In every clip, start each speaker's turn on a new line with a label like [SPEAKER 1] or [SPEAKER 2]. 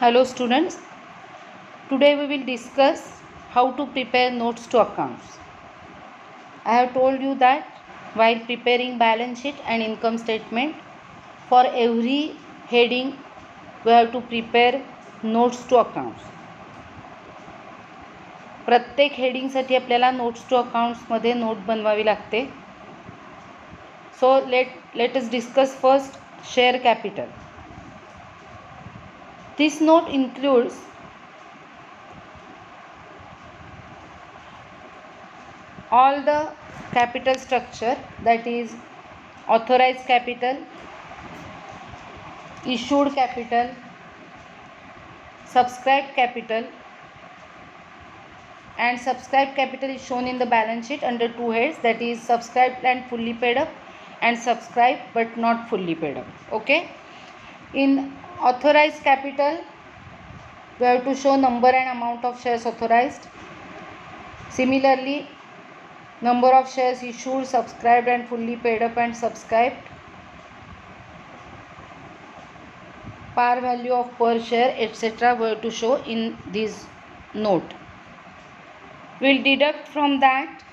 [SPEAKER 1] Hello students, today we will discuss how to prepare notes to accounts. I have told you that while preparing balance sheet and income statement, for every heading we have to prepare notes to accounts. प्रत्येक हेडिंगसाठी आपल्याला notes to अकाउंट्समध्ये note बनवावी लागते. सो let us discuss first share capital. This note includes all the capital structure, that is authorized capital, issued capital, subscribed capital, and subscribed capital is shown in the balance sheet under two heads, that is subscribed and fully paid up and subscribed but not fully paid up. Okay, in authorized capital we have to show number and amount of shares authorized. Similarly, number of shares issued, subscribed and fully paid up and subscribed, par value of per share, etc. we have to show in this note. We will deduct from that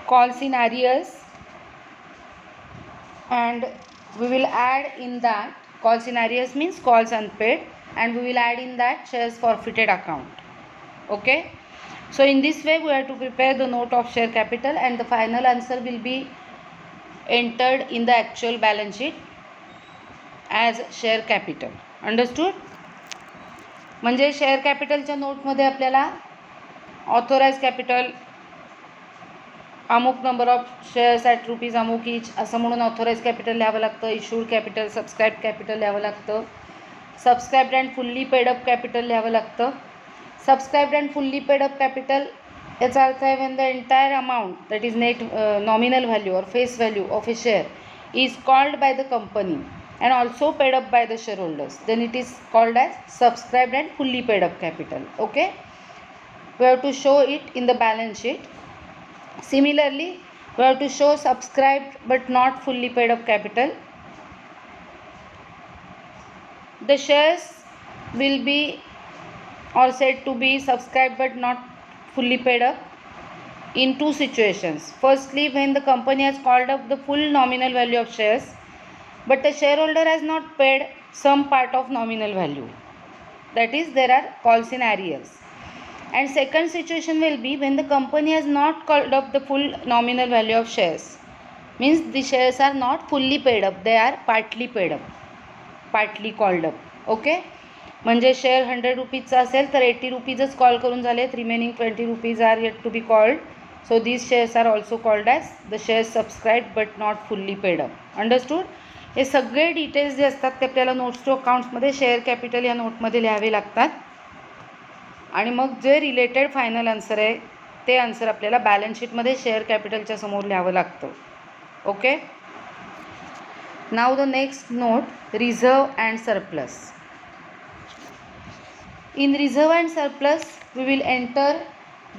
[SPEAKER 1] calls in arrears, and we will add in that calls in arrears means calls unpaid, and we will add in that shares forfeited account. Okay, so in this way we have to prepare the note of share capital, and the final answer will be entered in the actual balance sheet as share capital. Understood? म्हणजे share कॅपिटलच्या नोटमध्ये आपल्याला authorise capital अमुक number of shares at rupees अमुक etch असं म्हणून authorise capital लिहावं लागतं. Issued capital, subscribe capital लिहावं लागतं. सबस्क्राईब्ड and fully paid up capital लिहावं लागतं. सबस्क्राईब्ड and fully paid up capital याचा अर्थ आहे when the entire amount, that is net nominal value or face value of a share is called by the company and also paid up by the shareholders, then it is called as subscribed and fully paid up capital. Okay, we have to show it in the balance sheet. Similarly, we have to show subscribed but not fully paid up capital. The shares will be or said to be subscribed but not fully paid up in two situations. Firstly, when the company has called up the full nominal value of shares but the shareholder has not paid some part of nominal value, that is there are calls in arrears. And second situation will be when the company has not called up the full nominal value of shares, means the shares are not fully paid up, they are partly paid up, partly called up. Okay, म्हणजे share 100 रुपीजचा असेल तर 80 रुपीजच call करून झालेत, remaining 20 rupees are yet to be called. So these shares are also called as the shares subscribe but not fully paid up. Understood? हे सगळे details जे असतात ते आपल्याला नोट्स टू अकाउंट्समध्ये शेअर कॅपिटल या नोटमध्ये लिहावे लागतात, आणि मग जे रिलेटेड फायनल आन्सर आहे ते आन्सर आपल्याला बॅलन्स शीटमध्ये शेअर कॅपिटलच्या समोर लिहावं लागतं. Okay, now the next note, reserve and surplus. In reserve and surplus, we will enter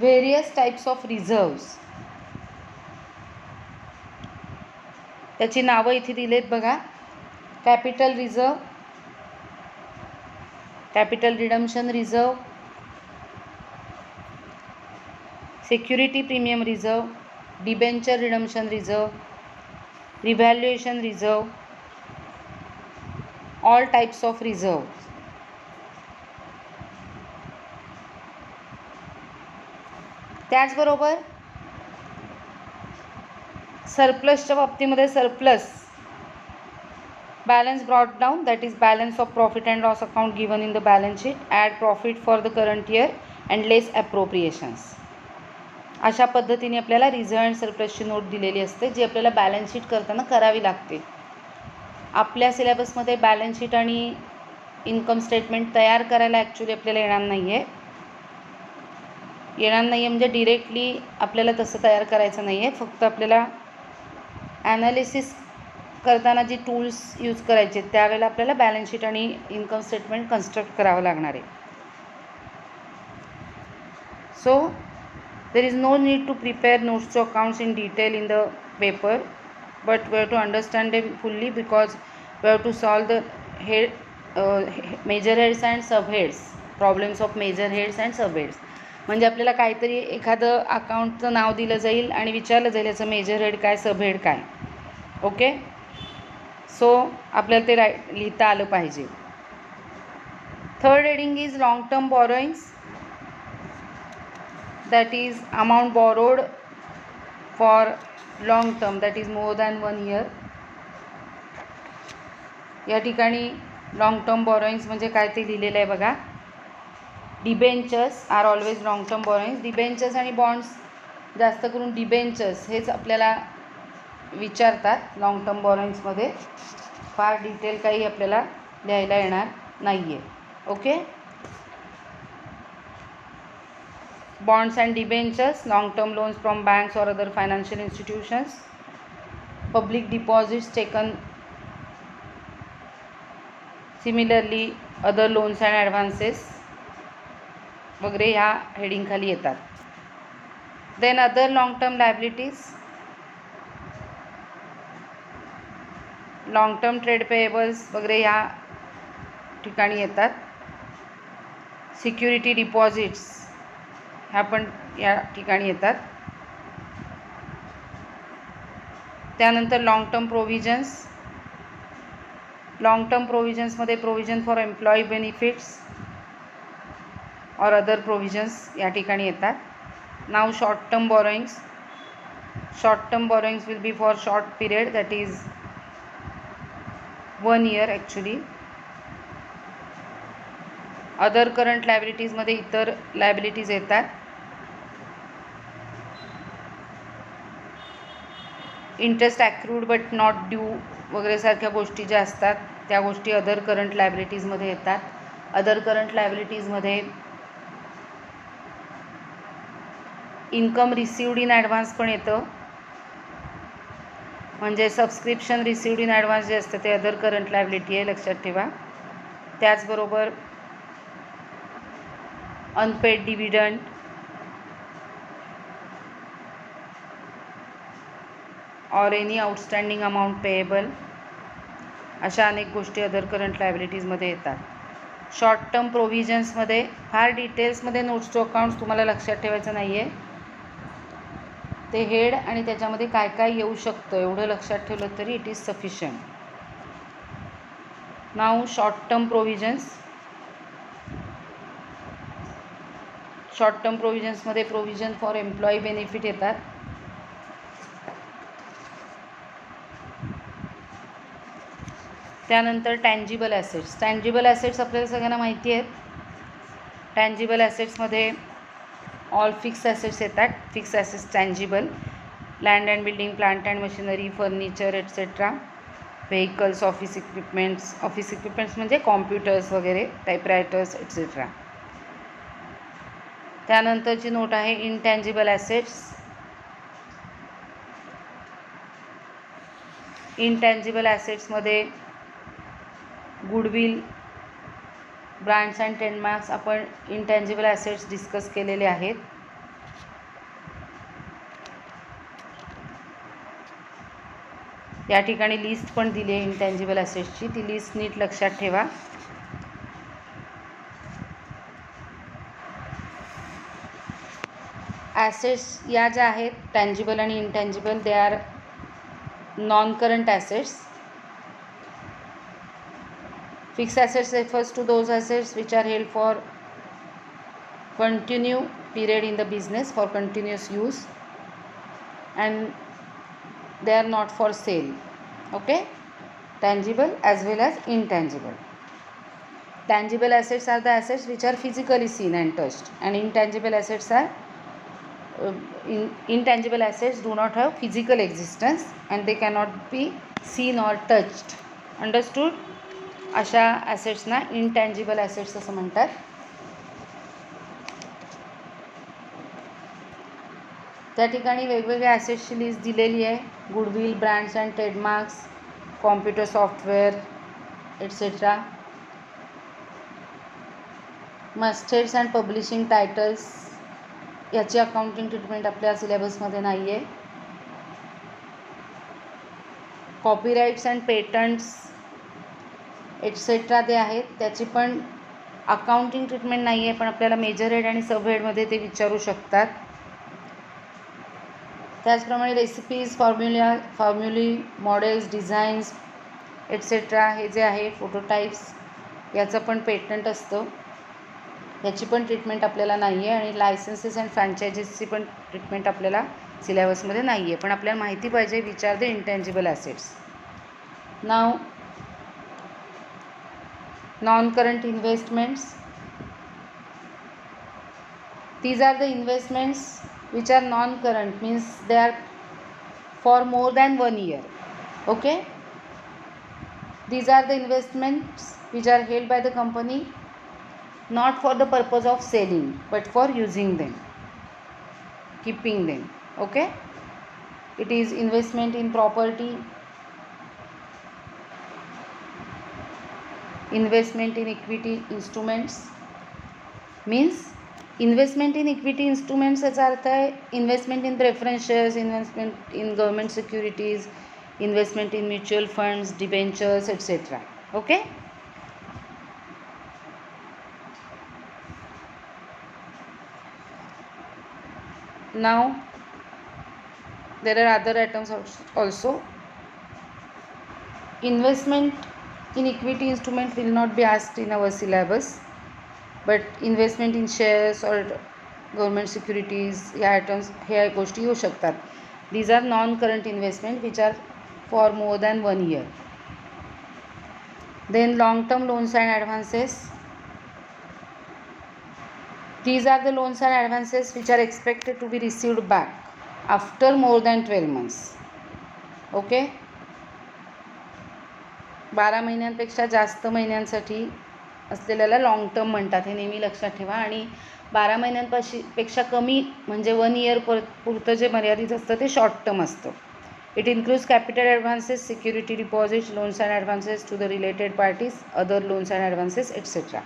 [SPEAKER 1] various types of reserves. त्याची नावं इथे दिलेत बघा. Capital reserve, capital redemption reserve, security premium reserve, debenture redemption reserve, revaluation reserve, all types of reserve. त्याचबरोबर सरप्लसच्या बाबतीमध्ये surplus, balance brought down, that is balance of profit and loss account given in the balance sheet, add profit for the current year and less appropriations. अशा पद्धतीने आपल्याला reserve and सरप्लसची note दिलेली असते, जी आपल्याला balance sheet करताना करावी लागते. आपल्या सिलेबसमध्ये बॅलन्स शीट आणि इन्कम स्टेटमेंट तयार करायला ॲक्च्युली आपल्याला येणार नाही आहे म्हणजे डिरेक्टली आपल्याला तसं तयार करायचं नाही आहे. फक्त आपल्याला ॲनालिसिस करताना जी टूल्स यूज करायचे त्यावेळेला आपल्याला बॅलन्स शीट आणि इन्कम स्टेटमेंट कन्स्ट्रक्ट करावं लागणार आहे. सो there is no need to prepare notes to accounts in detail in the paper, but we have to understand them fully because we have to solve the major heads and sub heads, problems of major heads and sub heads. म्हणजे आपल्याला काहीतरी एखादं अकाउंटचं नाव दिलं जाईल आणि विचारलं जाईल याचं मेजर हेड काय, सब हेड काय. ओके, सो आपल्याला ते लिहिता आलं पाहिजे. Third heading is long term borrowings, that is amount borrowed for long term, that is more than 1 year. या ठिकाणी लॉंग टर्म बॉरोइंग्स म्हणजे काय ते लिहिलेलं आहे बघा. Debentures are always long term borrowings. Debentures आणि बॉन्ड्स, जास्त करून डिबेंचर्स हेच आपल्याला विचारतात लॉंग टर्म बॉरोइंग्समध्ये. फार डिटेल काही आपल्याला लिहायला येणार नाही आहे. Okay, bonds and debentures, long term loans from banks or other financial institutions, public deposits taken, similarly other loans and advances वगैरे ह्या हेडिंग खाली येतात. Then other long term liabilities, long term trade payables वगैरे ह्या ठिकाणी येतात. Security deposits ह्या पण या ठिकाणी येतात. त्यानंतर long term provisions, long term प्रोव्हिजन्समध्ये प्रोव्हिजन फॉर एम्प्लॉई बेनिफिट्स और अदर प्रोव्हिजन्स या ठिकाणी येतात. Now short term borrowings, short term borrowings will be for short period, that is 1 year actually. Other current लायबिलिटीजमध्ये इतर लायबिलिटीज येतात. Interest accrued but not due वगैरे सारख्या गोष्टी ज्या असतात त्या गोष्टी अदर करंट लायबिलिटीजमध्ये येतात. अदर करंट लायबिलिटीजमध्ये इन्कम रिसिव्ड इन ॲडव्हान्स पण येतं, म्हणजे सबस्क्रिप्शन रिसिव्ड इन ॲडव्हान्स जे असतं ते अदर करंट लायबिलिटी आहे, लक्षात ठेवा. त्याचबरोबर अनपेड डिव्हिडंड, और एनी आउटस्टँडिंग अमाऊंट पेएबल, अशा अनेक गोष्टी अदर करंट लायबिलिटीजमध्ये येतात. शॉर्ट टर्म प्रोव्हिजन्समध्ये फार डिटेल्समध्ये नोट्स टू अकाउंट्स तुम्हाला लक्षात ठेवायचं नाही आहे. ते हेड आणि त्याच्यामध्ये काय काय येऊ शकतं एवढं लक्षात ठेवलं तरी it is sufficient. Now short term provisions, short term प्रोव्हिजन्समध्ये प्रोव्हिजन फॉर एम्प्लॉई बेनिफिट येतात. त्यानंतर टँजिबल ॲसेट्स, टँजिबल ॲसेट्स आपल्याला सगळ्यांना माहिती आहेत. टँजिबल ॲसेट्समध्ये ऑल फिक्स ॲसेट्स येतात. Fix assets tangible, land and building, plant and machinery, furniture etcetera, vehicles, office equipments. Office equipments म्हणजे कॉम्प्युटर्स वगैरे, टाईपरायटर्स एट्सेट्रा. त्यानंतरची नोट आहे इनटँजिबल ॲसेट्स. इनटँजिबल ॲसेट्समध्ये गुडविल, ब्रँड्स अँड ट्रेडमार्क्स आपण intangible assets discuss केलेले आहेत. या ठिकाणी लिस्ट पण दिली आहे इनटँजिबल ॲसेट्सची, ती लिस्ट नीट लक्षात ठेवा. ॲसेट्स या ज्या आहेत टँजिबल आणि intangible, they are non current assets. Fixed assets refers to those assets which are held for continue period in the business for continuous use and they are not for sale. Okay, tangible as well as intangible. Tangible assets are the assets which are physically seen and touched, and intangible assets are intangible assets do not have physical existence and they cannot be seen or touched. Understood? अशा ॲसेट्सना intangible assets असं म्हणतात. त्या ठिकाणी वेगवेगळ्या ॲसेट्सची list दिलेली आहे. Goodwill, brands and trademarks, computer software etcetera. Mustards and publishing titles याची accounting treatment आपल्या सिलेबसमध्ये नाही आहे. कॉपीराईट्स अँड पेटंट्स एटसेट्रा ते आहेत, त्याची पण अकाउंटिंग ट्रीटमेंट नाही आहे, पण आपल्याला मेजर हेड आणि सब हेडमध्ये ते विचारू शकतात. त्याचप्रमाणे रेसिपीज, फॉर्म्युली, मॉडेल्स, डिझाईन्स एटसेट्रा हे जे आहे फोटोटाईप्स, याचं पण पेटंट असतं, याची पण ट्रीटमेंट आपल्याला नाही आहे. आणि लायसन्सेस अँड फ्रँचायझीसची पण ट्रीटमेंट आपल्याला सिलेबसमध्ये नाही आहे, पण आपल्याला माहिती पाहिजे which are the intangible assets. Now non current investments, these are the investments which are non current, means they are for more than 1 year. Okay, these are the investments which are held by the company not for the purpose of selling but for using them, keeping them. Okay, it is investment in property, investment in equity instruments, means investment in equity instruments याचा अर्थ आहे investment in preference shares, investment in government securities, investment in mutual funds, debentures etcetera. Okay, now there are other items also. Investment in equity instrument will not be asked in our syllabus, but investment in shares or government securities या items ह्या गोष्टी येऊ शकतात. These are non current investment which are for more than 1 year. Then long term loans and advances, these are the loans and advances which are expected to be received back after more than 12 months. Okay, 12 महिन्यांपेक्षा जास्त महिन्यांसाठी असलेल्याला long term म्हणतात, हे नेहमी लक्षात ठेवा. आणि 12 महिन्यांपेक्षा कमी म्हणजे 1 year पुरतं जे मर्यादित असतं ते शॉर्ट टर्म असतं. It includes capital advances, security deposits, loans and advances to the related parties, other loans and advances etcetera.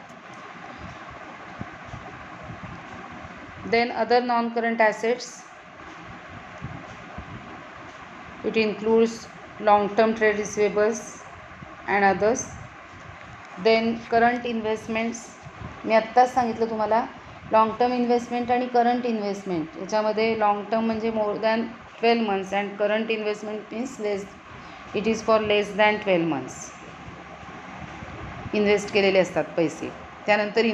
[SPEAKER 1] Then other non-current assets, it includes long-term trade receivables and others. Then current investments, मी आत्ताच सांगितलं तुम्हाला long term investment आणि current investment याच्यामध्ये long term म्हणजे more than 12 months and current investment means it is for less than 12 months invest केलेले असतात पैसे. त्यानंतर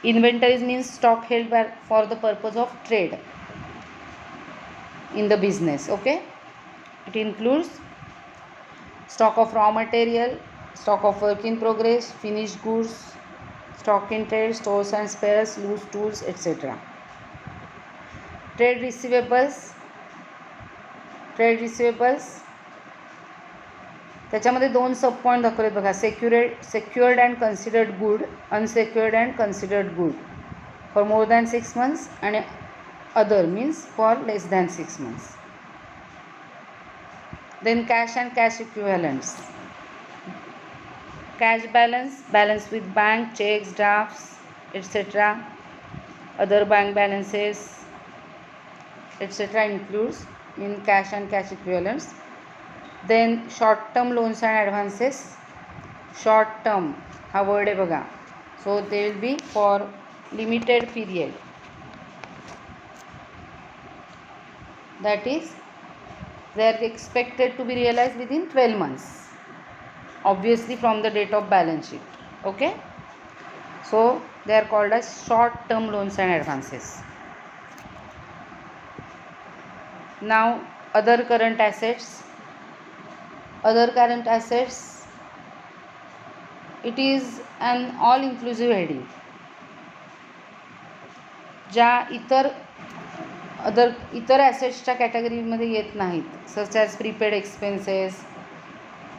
[SPEAKER 1] Inventories means stock held for the purpose of trade in the business. Okay, it includes stock of raw material, stock of work in progress, finished goods, stock in trade, stores and spares, loose tools, etc. Trade receivables त्याच्यामध्ये 2 सब point दाखवलेत बघा. Secured and considered good, unsecured and considered good for more than 6 months आणि other means for less than 6 months. Then cash and cash equivalents, cash balance with bank, cheques, drafts etcetera, other bank balances etcetera includes in cash and cash equivalents. Then short term loans and advances, short term हा word आहे बघा, so they will be for limited period, that is they are expected to be realized within 12 months, obviously from the date of balance sheet. Okay, so they are called as short term loans and advances. Now other current assets, it is an all inclusive heading. ज्या इतर ॲसेट्सच्या कॅटेगरीमध्ये येत नाहीत, such as prepaid expenses,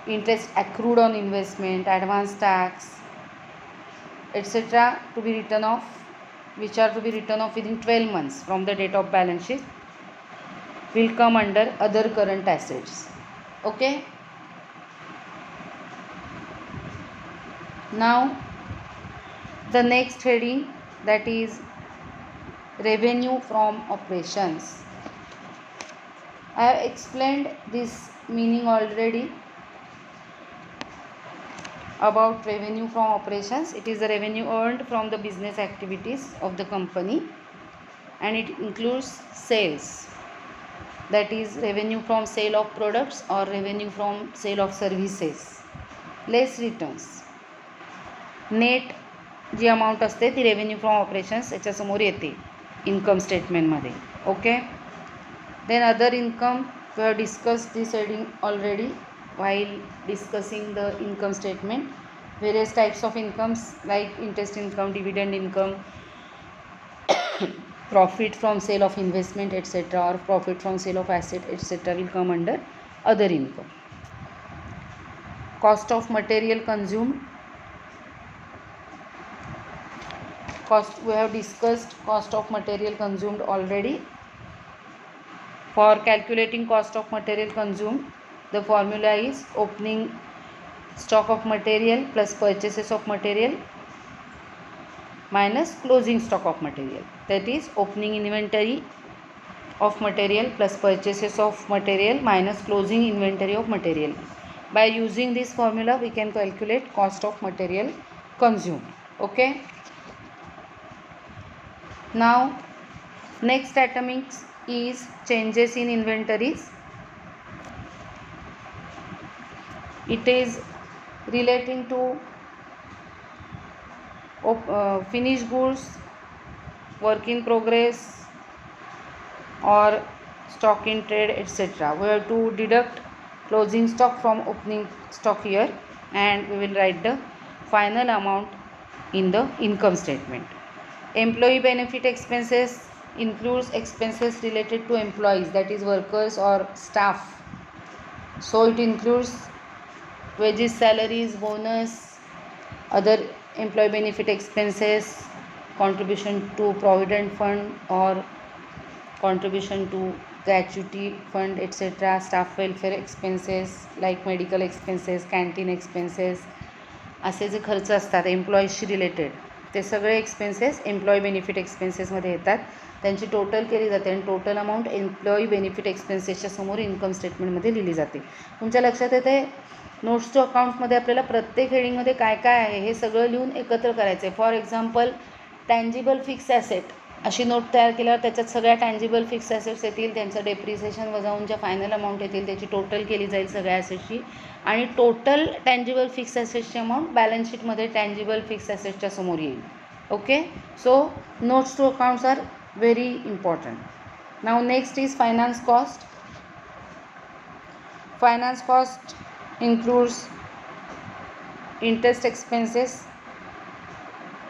[SPEAKER 1] interest accrued on investment, advance tax etcetera to be return of which are to be return of within 12 months from the date of balance sheet will come under other current assets. Okay, now the next heading, that is revenue from operations. I have explained this meaning already about revenue from operations. It is the revenue earned from the business activities of the company, and it includes sales, that is revenue from sale of products or revenue from sale of services, less returns. Net जी amount असते ती revenue from operations याच्यासमोर येते income स्टेटमेंटमध्ये. Okay. Then other income, we have discuss this heading already while discussing the income statement. Various types of incomes like interest income, dividend income, profit from sale of investment etc., or profit from sale of asset etc. will come under other income. Cost of material consumed. Cost, we have discussed cost of material consumed already. For calculating cost of material consumed, the formula is opening stock of material plus purchases of material minus closing stock of material, that is opening inventory of material plus purchases of material minus closing inventory of material. By using this formula we can calculate cost of material consumed. Okay. Now next item is changes in inventories. It is relating to finished goods, work in progress or stock in trade etc. We have to deduct closing stock from opening stock here, and we will write the final amount in the income statement. Employee benefit expenses includes expenses related to employees, that is workers or staff. So it includes wages, salaries, bonus, other employee benefit expenses, contribution to provident fund or contribution to gratuity fund etc., staff welfare expenses like medical expenses, canteen expenses, असे जे खर्च असतात एम्प्लॉईजशी related ते सगळे expenses employee benefit एक्सपेन्सेसमध्ये येतात. त्यांची total केली जाते आणि टोटल अमाऊंट एम्प्लॉई बेनिफिट एक्सपेन्सेसच्या समोर इन्कम स्टेटमेंटमध्ये लिहिली जाते. तुमच्या लक्षात येते नोट्स टू अकाउंट्समध्ये आपल्याला प्रत्येक हेडिंगमध्ये काय काय आहे हे सगळं लिहून एकत्र करायचं आहे. For example tangible fix asset अशी नोट तयार केल्यावर त्याच्यात सगळ्या टँजिबल फिक्स ॲसेट्स येतील, त्यांचं डेप्रिसिएशन वजावून ज्या फायनल अमाऊंट येतील त्याची टोटल केली जाईल सगळ्या ॲसेट्सची, आणि टोटल टँजिबल फिक्स ॲसेट्सची अमाऊंट बॅलन्स शीटमध्ये टँजिबल फिक्स ॲसेट्सच्या समोर येईल. Okay. So notes to accounts are very important. Now next is finance cost. Finance cost includes interest expenses,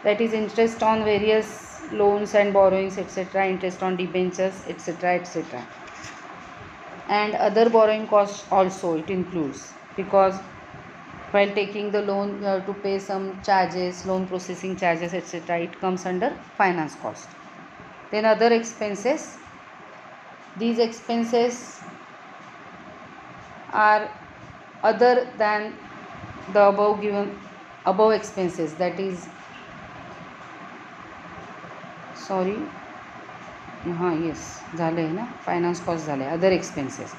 [SPEAKER 1] that is interest on various loans and borrowings etc., interest on debentures etc. etc., and other borrowing costs also it includes, because while taking the loan you have to pay some charges, loan processing charges etc., it comes under finance cost. Then other expenses, these expenses are other than the above expenses, that is sorry हां yes झालं आहे ना, finance cost झालं आहे. Other expenses,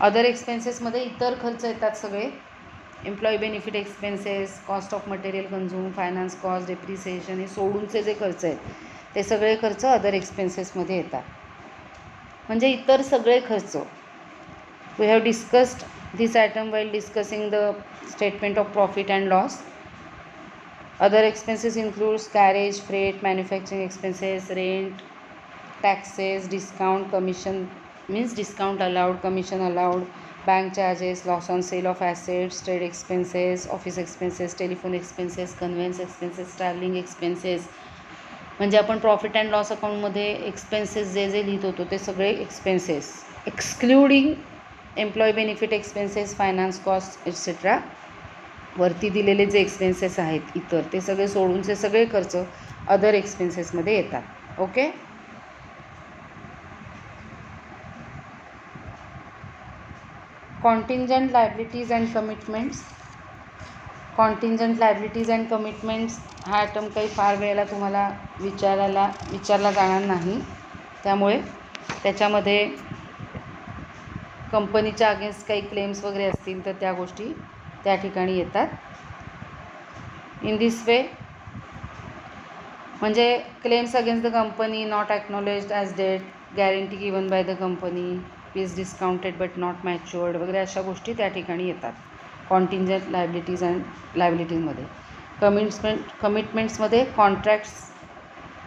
[SPEAKER 1] other एक्सपेन्सेसमध्ये इतर खर्च येतात सगळे, employee benefit expenses, cost of material consume, finance cost, depreciation, हे सोडूनचे जे खर्च आहेत ते सगळे खर्च अदर एक्सपेन्सेसमध्ये येतात, म्हणजे इतर सगळे खर्च. We have discussed this item while discussing the statement of profit and loss. Other expenses includes carriage, freight, manufacturing expenses, rent, taxes, discount, commission means discount allowed, commission allowed, bank charges, loss on sale of assets, trade expenses, office expenses, telephone expenses, conveyance expenses, traveling expenses. म्हणजे आपण profit and loss अकाउंटमध्ये expenses जे जे लिहित होतो ते सगळे expenses excluding employee benefit expenses, finance cost etcetera, वरती दिलेले जे expenses आहेत इतर ते सगळे सोडूनचे सगळे खर्च अदर एक्सपेन्सेसमध्ये येतात. Okay. Contingent liabilities and commitments. Contingent liabilities and commitments हा आयटम काही फार वेळेला तुम्हाला विचारला जाणार नाही, त्यामुळे त्याच्यामध्ये कंपनीच्या अगेन्स्ट काही क्लेम्स वगैरे असतील तर त्या गोष्टी त्या ठिकाणी येतात. इन दिस वे म्हणजे claims against the company not acknowledged as debt, guarantee given by the company, fees discounted but not matured वगैरे अशा गोष्टी त्या ठिकाणी येतात कॉन्टिंजंट लायबिलिटीज अँड लायबिलिटीजमध्ये. कमिटमेंट्समध्ये contracts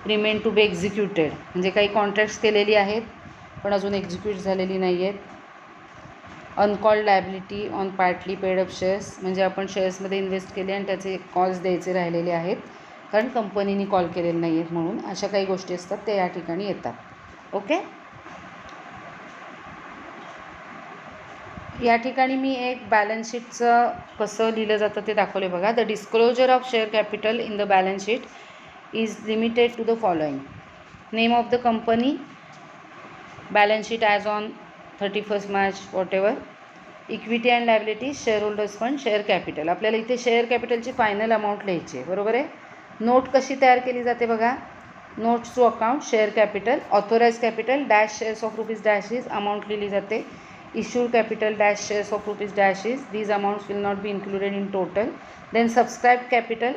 [SPEAKER 1] remain to be executed, म्हणजे काही कॉन्ट्रॅक्ट्स केलेली आहेत पण अजून एक्झिक्यूट झालेली नाही आहेत. Uncalled liability on partly paid up shares, म्हणजे आपण शेअर्समध्ये इन्व्हेस्ट केले आणि त्याचे कॉल्स द्यायचे राहिलेले आहेत कारण कंपनीने कॉल केलेले नाही आहेत म्हणून अशा काही गोष्टी असतात ते या ठिकाणी येतात. ओके, या ठिकाणी मी एक बॅलन्स शीटचं कसं लिहिलं जातं ते दाखवले बघा. The disclosure of share capital in the balance sheet is limited to the following: name of the company, balance sheet as on 31 March whatever, equity and liability, share holders fund, share capital. आपल्याला इथे share कॅपिटलची final amount लिहायची आहे, बरोबर आहे. Note कशी तयार केली जाते बघा. Notes to account share capital, authorise capital dash shares of rupees dashes amount लिहिली जाते. Issued capital dash shares of rupees dashes, these amounts will not be included in total. Then subscribe capital,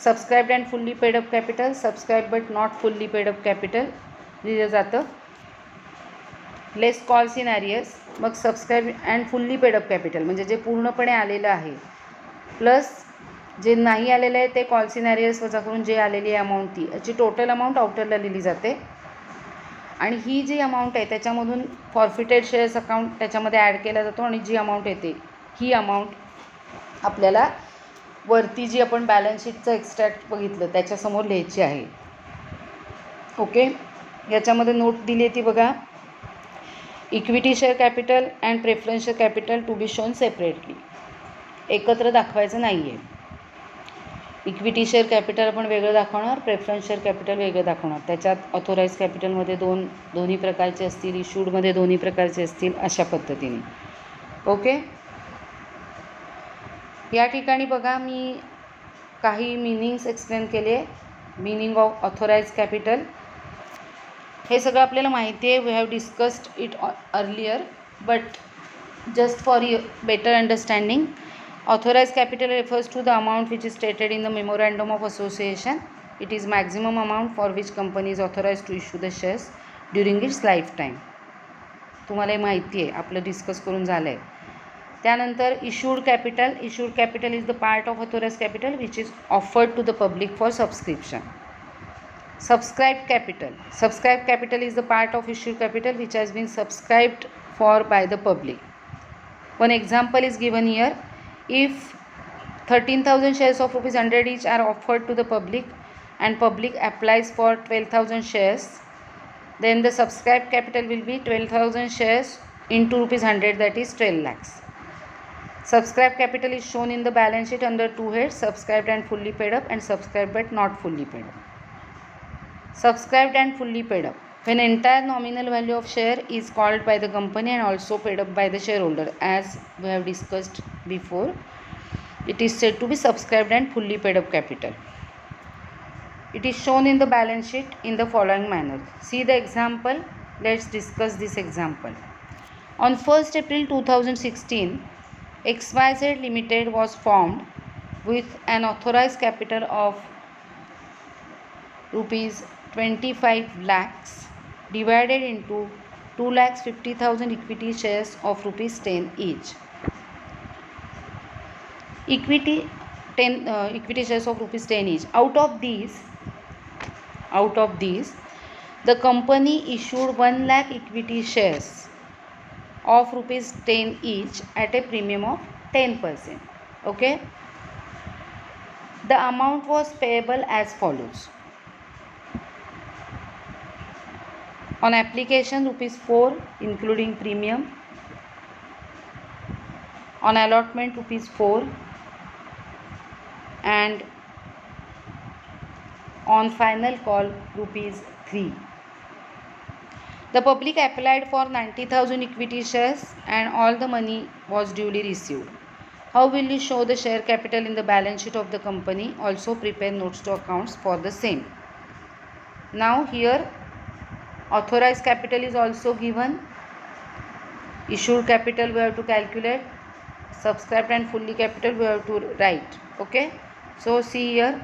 [SPEAKER 1] subscribed and fully paid up capital, subscribe but not fully paid up capital लिहिलं जातं. Less calls in arrears, मग subscribe and fully paid up capital म्हणजे जे पूर्णपणे आलेलं आहे plus जे नाही आलेलं आहे ते कॉल्स इन ॲरियर्स वजा करून जे आलेली आहे अमाऊंट ती याची टोटल अमाऊंट आउटरला लिहिली जाते. आणि ही जी अमाऊंट आहे त्याच्यामधून फॉरफिटेड शेअर्स अकाउंट त्याच्यामध्ये ॲड केला जातो आणि जी अमाऊंट येते ही अमाऊंट आपल्याला वरती जी आपण बॅलन्स शीटचं एक्स्ट्रॅक्ट बघितलं त्याच्यासमोर लिहायची आहे. ओके, याच्यामध्ये नोट दिली आहे ती बघा. Equity share capital and preference share capital to be shown separately, एकत्र दाखवायचं नाही आहे. इक्विटी शेअर कॅपिटल आपण वेगळं दाखवणार, प्रेफरन्स शेअर कॅपिटल वेगळं दाखवणार. त्याच्यात ऑथोराइज कॅपिटलमध्ये दोन्ही प्रकारचे असतील, इश्यूडमध्ये दोन्ही प्रकारचे असतील, अशा पद्धतीने. ओके, या ठिकाणी बघा मी काही मिनिंग्स एक्सप्लेन केले. मिनिंग ऑफ ऑथोराइज कॅपिटल हे सगळं आपल्याला माहिती आहे. We have discussed it earlier but just for your better understanding, authorized capital refers to the amount which is stated in the memorandum of association. It is maximum amount for which company is authorized to issue the shares during its lifetime. तुम्हाला हे माहिती आहे, आपलं discuss करून झालं आहे. त्यानंतर issued capital is the part of authorised capital which is offered to the public for subscription. Subscribed capital is the part of issued capital which has been subscribed for by the public. One example is given here. If 13,000 shares of rupees 100 each are offered to the public and public applies for 12,000 shares, then the subscribed capital will be 12,000 shares into rupees 100, that is 12 lakhs. Subscribed capital is shown in the balance sheet under two heads: subscribed and fully paid up, and subscribed but not fully paid up. Subscribed and fully paid up, when entire nominal value of share is called by the company and also paid up by the shareholder, as we have discussed before, it is said to be subscribed and fully paid up capital. It is shown in the balance sheet in the following manner. See the example. Let's discuss this example. On 1st April 2016, XYZ Limited was formed with an authorized capital of rupees 25 lakhs divided into 2,50,000 equity shares of rupees 10 each. Equity shares of rupees 10 each. Out of these, the company issued 1 lakh equity shares of rupees 10 each at a premium of 10%. Okay. The amount was payable as follows. On application, rupees 4 including premium. On allotment, rupees 4. And on final call, rupees 3. The public applied for 90,000 equity shares and all the money was duly received. How will you show the share capital in the balance sheet of the company? Also prepare notes to accounts for the same. Now here authorized capital is also given. Issued capital we have to calculate, subscribed and fully capital we have to write. Okay, so see here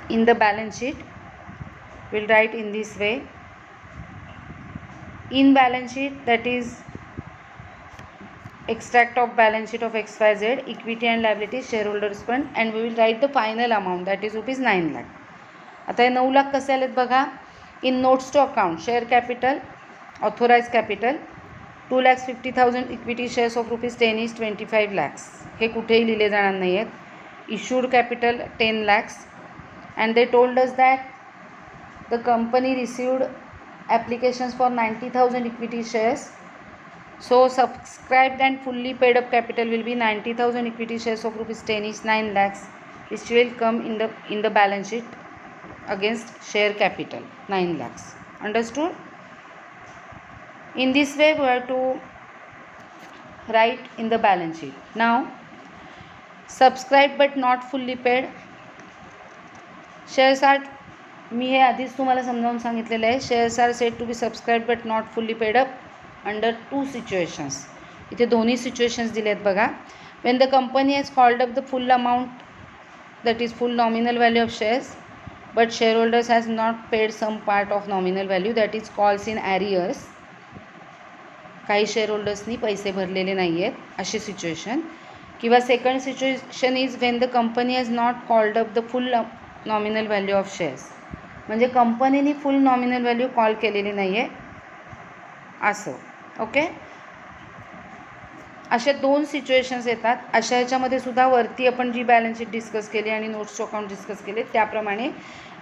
[SPEAKER 1] in the balance sheet we'll write in this way. In balance sheet, that is extract of balance sheet of XYZ, equity and liabilities, shareholders fund, and we will write the final amount, that is rupees 9 lakh. आता हे 9 लाख कसे आलेत बघा. In notes to account share capital authorise capital 2,50,000 equity shares of rupees 10 is 25 lakhs. हे कुठेही लिहिले जाणार नाही आहेत. Issued capital 10 lakhs and they told us that the company received applications for 90,000 equity shares. So subscribed and fully paid up capital will be 90,000 equity shares of rupees 10 is 9 lakhs, which will come in the balance sheet against share capital 9 lakhs. Understood? In this way we have to write in the balance sheet. Now subscribed but not fully paid shares are, मी हे आधीच तुम्हाला समजावून सांगितलेलं आहे. Shares are said to be subscribe but not fully paid up under 2 situations. इथे दोन्ही situations दिले आहेत बघा. When the company has called up the full amount, that is full nominal value of shares, but share holders has not paid some part of nominal value, that is calls in arrears. काही share होल्डर्सनी पैसे भरलेले नाही आहेत अशी situation. किंवा second situation is when the company has not called up the full nominal value of shares, म्हणजे कंपनीने full nominal value call केलेली नाही आहे असं. ओके, अशा 2 सिच्युएशन्स येतात. अशा ह्याच्यामध्ये सुद्धा वरती आपण जी बॅलन्स शीट डिस्कस केली आणि नोट्स टू अकाउंट डिस्कस केले त्याप्रमाणे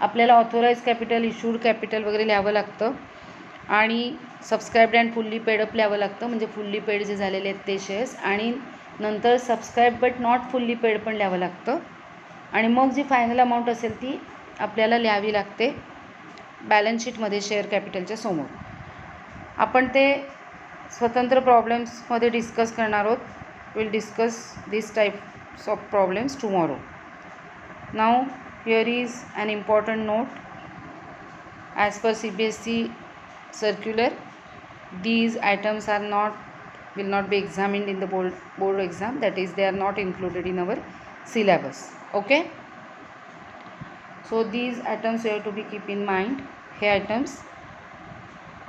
[SPEAKER 1] आपल्याला ऑथोराइज कॅपिटल, इश्यूड कॅपिटल वगैरे लिहावं लागतं आणि सबस्क्राईब्ड अँड फुल्ली पेड अप लिहावं लागतं, म्हणजे फुल्ली पेड जे झालेले आहेत ते शेअर्स, आणि नंतर subscribe but not fully paid पण लिहावं लागतं. आणि मग जी फायनल अमाऊंट असेल ती आपल्याला लिहावी लागते बॅलन्स शीटमध्ये शेअर कॅपिटलच्या समोर. आपण ते स्वतंत्र प्रॉब्लेम्समध्ये डिस्कस करणार आहोत. Will discuss this types of problems tomorrow. Now here is an important note. As per CBSE circular, these items are will not be examined in the board exam, that is they are not included in our syllabus. Okay, so these items you have to be keep in mind. हे items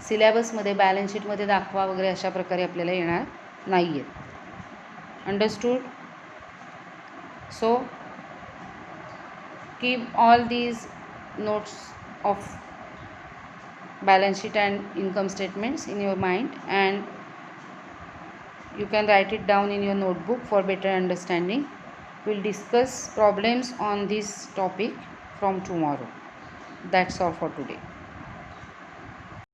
[SPEAKER 1] सिलेबसमध्ये balance शीटमध्ये दाखवा वगैरे अशा प्रकारे आपल्याला येणार नाही आहेत. Understood? So keep all these notes of balance sheet and income statements in your mind, and you can write it down in your notebook for better understanding. We'll discuss problems on this topic from tomorrow. That's all for today.